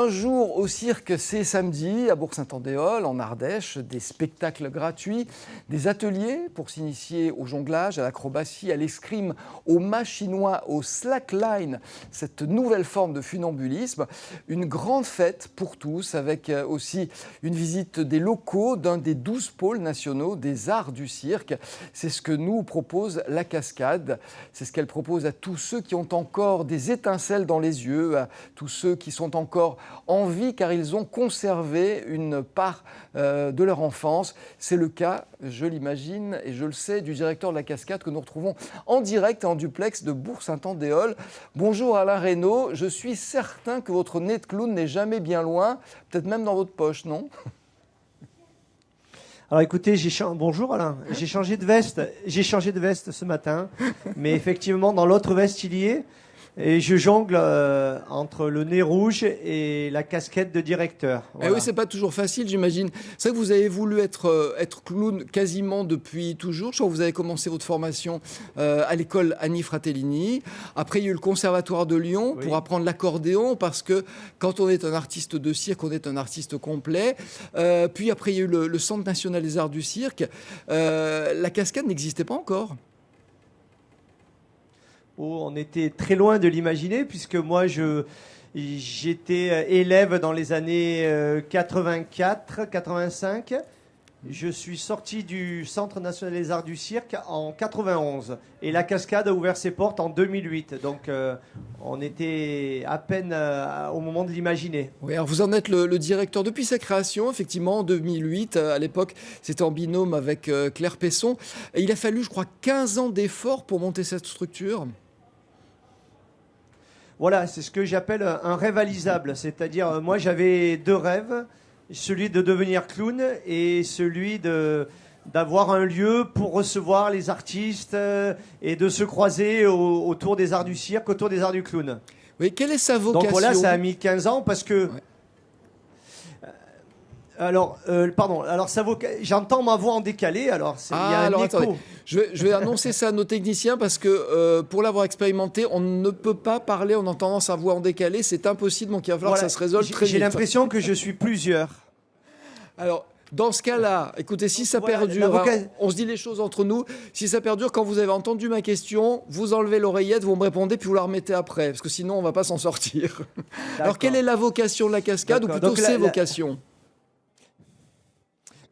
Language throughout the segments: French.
Un jour au cirque, c'est samedi à Bourg-Saint-Andéol, en Ardèche, des spectacles gratuits, des ateliers pour s'initier au jonglage, à l'acrobatie, à l'escrime, au mât chinois, au slackline, cette nouvelle forme de funambulisme. Une grande fête pour tous, avec aussi une visite des locaux d'un des 12 pôles nationaux des arts du cirque. C'est ce que nous propose la Cascade. C'est ce qu'elle propose à tous ceux qui ont encore des étincelles dans les yeux, à tous ceux qui sont encore en vie car ils ont conservé une part de leur enfance. C'est le cas, je l'imagine et je le sais, du directeur de la Cascade que nous retrouvons en direct et en duplex de Bourg-Saint-Andéol. Bonjour Alain Reynaud, je suis certain que votre nez de clown n'est jamais bien loin, peut-être même dans votre poche, non ? Alors écoutez, bonjour Alain, j'ai changé de veste ce matin, mais effectivement dans l'autre veste il y est. Et je jongle entre le nez rouge et la casquette de directeur. Voilà. Eh oui, c'est pas toujours facile, j'imagine. C'est vrai que vous avez voulu être clown quasiment depuis toujours. Je crois que vous avez commencé votre formation à l'école Annie Fratellini. Après, il y a eu le Conservatoire de Lyon pour apprendre l'accordéon, parce que quand on est un artiste de cirque, on est un artiste complet. Puis après, il y a eu le Centre national des arts du cirque. La Cascade n'existait pas encore. Oh, on était très loin de l'imaginer, puisque moi, j'étais élève dans les années 84, 85. Je suis sorti du Centre national des arts du cirque en 91. Et la Cascade a ouvert ses portes en 2008. Donc, on était à peine au moment de l'imaginer. Oui, alors vous en êtes le directeur depuis sa création, effectivement, en 2008. À l'époque, c'était en binôme avec Claire Pesson. Et il a fallu, je crois, 15 ans d'efforts pour monter cette structure. Voilà, c'est ce que j'appelle un rêvalisable. C'est-à-dire, moi, j'avais deux rêves. Celui de devenir clown et celui d'avoir un lieu pour recevoir les artistes et de se croiser autour des arts du cirque, autour des arts du clown. Oui, quelle est sa vocation ? Donc voilà, ça a mis 15 ans parce que... Ouais. Alors, j'entends ma voix en décalé, alors il y a un écho. Attendez. Je vais annoncer ça à nos techniciens parce que pour l'avoir expérimenté, on ne peut pas parler en entendant sa voix en décalé, c'est impossible, donc il va falloir que ça se résolve très vite. J'ai l'impression que je suis plusieurs. Alors, dans ce cas-là, écoutez, si ça perdure, on se dit les choses entre nous, si ça perdure, quand vous avez entendu ma question, vous enlevez l'oreillette, vous me répondez, puis vous la remettez après, parce que sinon on ne va pas s'en sortir. Alors, quelle est la vocation de la Cascade, ou plutôt ses vocations ?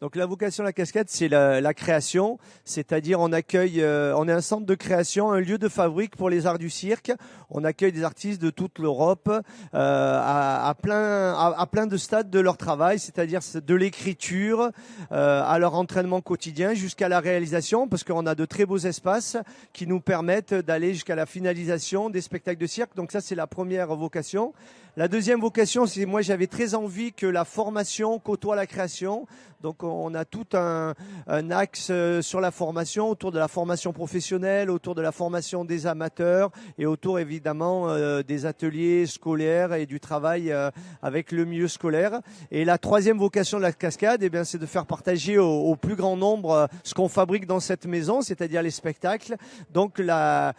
Donc la vocation de la Cascade, c'est la création, c'est-à-dire on accueille, on est un centre de création, un lieu de fabrique pour les arts du cirque. On accueille des artistes de toute l'Europe à plein de stades de leur travail, c'est-à-dire de l'écriture à leur entraînement quotidien jusqu'à la réalisation, parce qu'on a de très beaux espaces qui nous permettent d'aller jusqu'à la finalisation des spectacles de cirque. Donc ça, c'est la première vocation. La deuxième vocation, c'est moi j'avais très envie que la formation côtoie la création. Donc on a tout un axe sur la formation, autour de la formation professionnelle, autour de la formation des amateurs et autour évidemment des ateliers scolaires et du travail avec le milieu scolaire. Et la troisième vocation de la Cascade, eh bien, c'est de faire partager au plus grand nombre ce qu'on fabrique dans cette maison, c'est-à-dire les spectacles. Donc la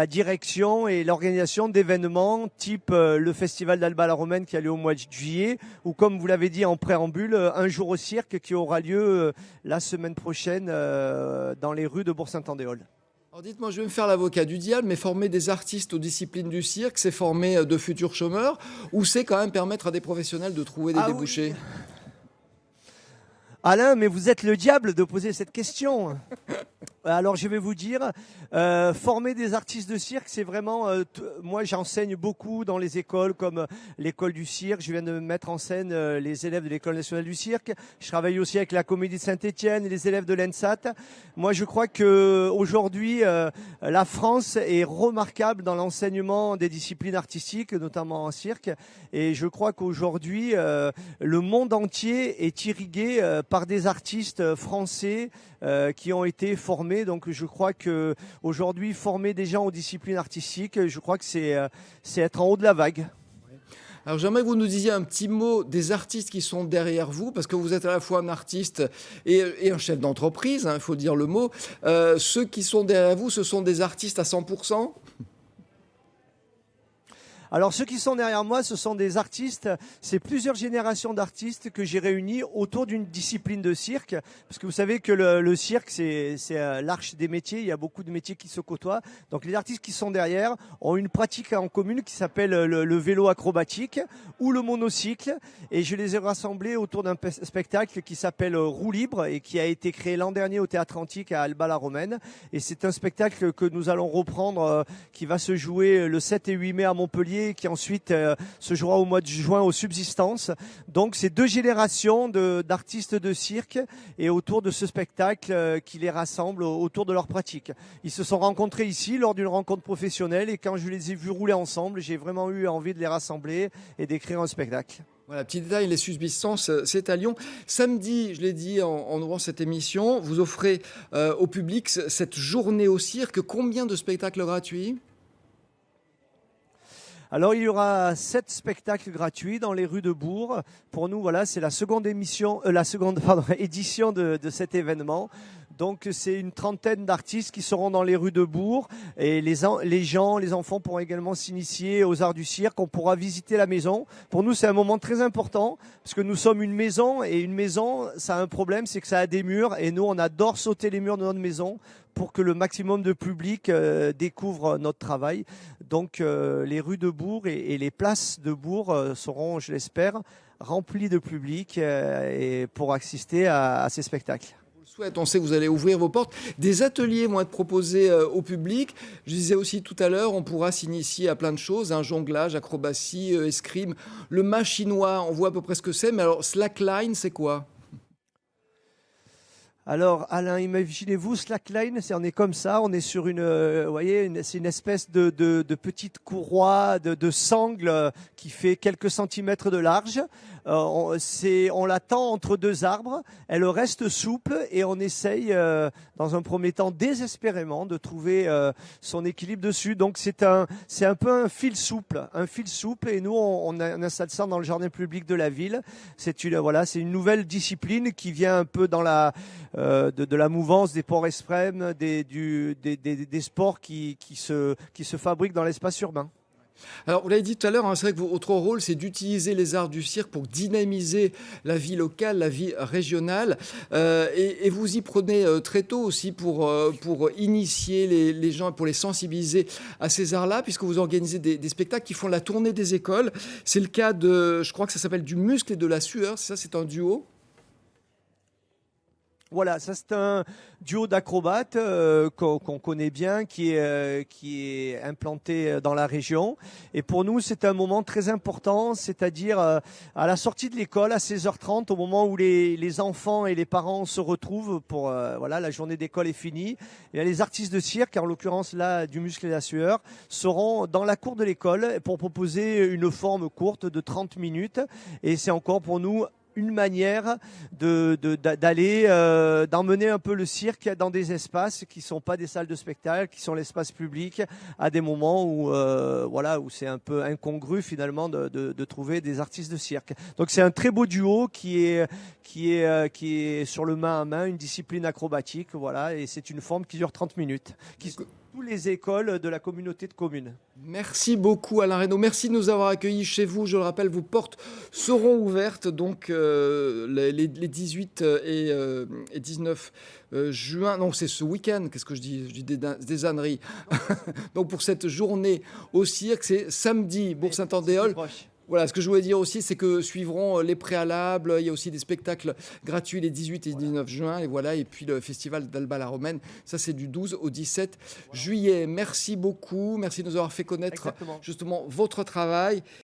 direction et l'organisation d'événements type le festival d'Alba la Romaine qui a lieu au mois de juillet, ou comme vous l'avez dit en préambule, un jour au cirque qui aura lieu la semaine prochaine dans les rues de Bourg-Saint-Andéol. Alors dites-moi, je vais me faire l'avocat du diable, mais former des artistes aux disciplines du cirque, c'est former de futurs chômeurs, ou c'est quand même permettre à des professionnels de trouver des débouchés ? Oui. Alain, mais vous êtes le diable de poser cette question. Alors je vais vous dire, former des artistes de cirque, c'est vraiment, moi j'enseigne beaucoup dans les écoles comme l'école du cirque, je viens de mettre en scène les élèves de l'école nationale du cirque, je travaille aussi avec la Comédie de Saint-Étienne et les élèves de l'ENSAT. Moi je crois que aujourd'hui la France est remarquable dans l'enseignement des disciplines artistiques, notamment en cirque, et je crois qu'aujourd'hui le monde entier est irrigué par des artistes français qui ont été formés. Donc je crois que aujourd'hui former des gens aux disciplines artistiques, je crois que c'est être en haut de la vague. Alors j'aimerais que vous nous disiez un petit mot des artistes qui sont derrière vous, parce que vous êtes à la fois un artiste et un chef d'entreprise, il faut dire le mot. Ceux qui sont derrière vous, ce sont des artistes à 100%? Alors ceux qui sont derrière moi, ce sont des artistes, c'est plusieurs générations d'artistes que j'ai réunis autour d'une discipline de cirque, parce que vous savez que le cirque c'est l'arche des métiers, il y a beaucoup de métiers qui se côtoient, donc les artistes qui sont derrière ont une pratique en commune qui s'appelle le vélo acrobatique ou le monocycle, et je les ai rassemblés autour d'un spectacle qui s'appelle Roue libre et qui a été créé l'an dernier au Théâtre Antique à Alba-la-Romaine, et c'est un spectacle que nous allons reprendre qui va se jouer le 7 et 8 mai à Montpellier, qui ensuite se jouera au mois de juin aux Subsistances. Donc c'est deux générations d'artistes de cirque et autour de ce spectacle qui les rassemble autour de leur pratique. Ils se sont rencontrés ici lors d'une rencontre professionnelle et quand je les ai vus rouler ensemble, j'ai vraiment eu envie de les rassembler et d'écrire un spectacle. Voilà, petit détail, les Subsistances, c'est à Lyon. Samedi, je l'ai dit en ouvrant cette émission, vous offrez au public cette journée au cirque. Combien de spectacles gratuits ? Alors il y aura 7 spectacles gratuits dans les rues de Bourg. Pour nous, voilà, c'est la seconde édition de cet événement. Donc c'est une trentaine d'artistes qui seront dans les rues de Bourg et les enfants pourront également s'initier aux arts du cirque. On pourra visiter la maison. Pour nous, c'est un moment très important parce que nous sommes une maison et une maison, ça a un problème, c'est que ça a des murs et nous, on adore sauter les murs de notre maison pour que le maximum de public découvre notre travail. Donc les rues de Bourg et les places de Bourg seront, je l'espère, remplies de public et pour assister à ces spectacles. On sait que vous allez ouvrir vos portes. Des ateliers vont être proposés au public. Je disais aussi tout à l'heure, on pourra s'initier à plein de choses, jonglage, acrobatie, escrime. Le mât chinois, on voit à peu près ce que c'est, mais alors slackline, c'est quoi ? Alors Alain, imaginez-vous, slackline, on est comme ça, on est sur c'est une espèce de petite courroie de sangle qui fait quelques centimètres de large. On la tend entre deux arbres, elle reste souple et on essaye, dans un premier temps désespérément, de trouver son équilibre dessus. Donc c'est un peu un fil souple, et nous on installe ça dans le jardin public de la ville. C'est une nouvelle discipline qui vient un peu dans de la mouvance des sports extrêmes, des sports qui se fabriquent dans l'espace urbain. Alors, vous l'avez dit tout à l'heure, c'est vrai que votre rôle, c'est d'utiliser les arts du cirque pour dynamiser la vie locale, la vie régionale. Et vous y prenez très tôt aussi pour initier les gens, pour les sensibiliser à ces arts-là, puisque vous organisez des spectacles qui font la tournée des écoles. C'est le cas je crois que ça s'appelle Du muscle et de la sueur, c'est un duo. Voilà, ça c'est un duo d'acrobates qu'on connaît bien, qui est implanté dans la région. Et pour nous, c'est un moment très important, c'est-à-dire à la sortie de l'école, à 16h30, au moment où les enfants et les parents se retrouvent pour la journée d'école est finie. Et les artistes de cirque, en l'occurrence là Du muscle et la sueur, seront dans la cour de l'école pour proposer une forme courte de 30 minutes. Et c'est encore pour nous une manière d'emmener un peu le cirque dans des espaces qui sont pas des salles de spectacle, qui sont l'espace public, à des moments où c'est un peu incongru finalement de trouver des artistes de cirque. Donc c'est un très beau duo qui est sur le main à main, une discipline acrobatique, et c'est une forme qui dure 30 minutes. Toutes les écoles de la communauté de communes. Merci beaucoup Alain Reynaud, merci de nous avoir accueillis chez vous. Je le rappelle, vos portes seront ouvertes donc les 18 et 19 juin. Non, c'est ce week-end, qu'est-ce que je dis ? Je dis des âneries. Donc pour cette journée au cirque, c'est samedi, Bourg-Saint-Andéol. Voilà, ce que je voulais dire aussi, c'est que suivront les préalables. Il y a aussi des spectacles gratuits les 18 et 19 juin. Et puis le festival d'Alba-la-Romaine, ça c'est du 12 au 17 juillet. Merci beaucoup. Merci de nous avoir fait connaître justement votre travail.